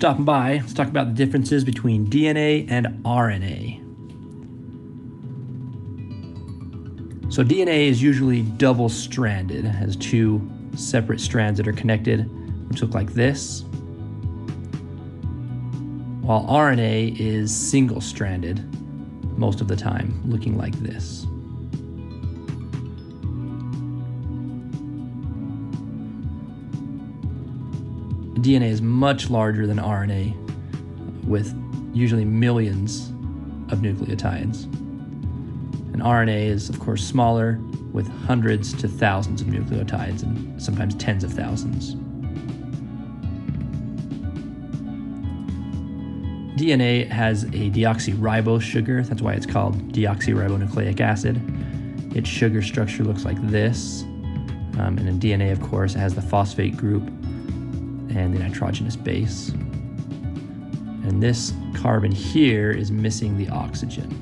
stopping by. Let's talk about the differences between DNA and RNA. So DNA is usually double-stranded. It has two separate strands that are connected, which look like this, while RNA is single-stranded most of the time, looking like this. DNA is much larger than RNA, with usually millions of nucleotides. And RNA is, of course, smaller, with hundreds to thousands of nucleotides and sometimes tens of thousands. DNA has a deoxyribose sugar. That's why it's called deoxyribonucleic acid. Its sugar structure looks like this. And in DNA, of course, it has the phosphate group and the nitrogenous base. And this carbon here is missing the oxygen.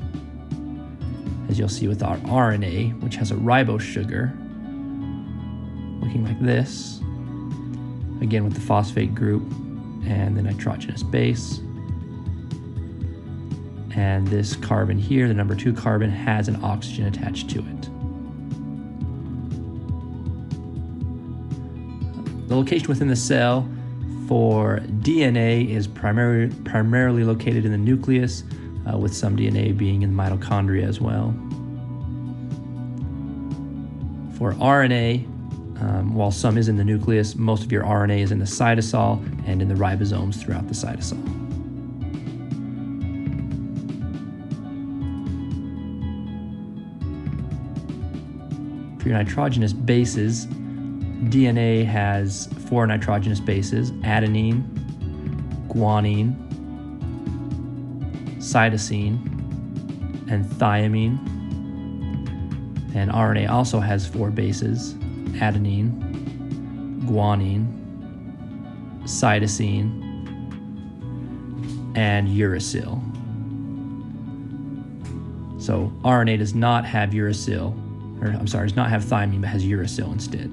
As you'll see with our RNA, which has a ribose sugar, looking like this, again with the phosphate group and the nitrogenous base. And this carbon here, the number 2 carbon, has an oxygen attached to it. The location within the cell for DNA is primarily located in the nucleus, with some DNA being in the mitochondria as well. For RNA, while some is in the nucleus, most of your RNA is in the cytosol and in the ribosomes throughout the cytosol. For your nitrogenous bases, DNA has 4 nitrogenous bases: adenine, guanine, cytosine, and thymine. And RNA also has 4 bases: adenine, guanine, cytosine, and uracil. So RNA does not have uracil, does not have thymine, but has uracil instead.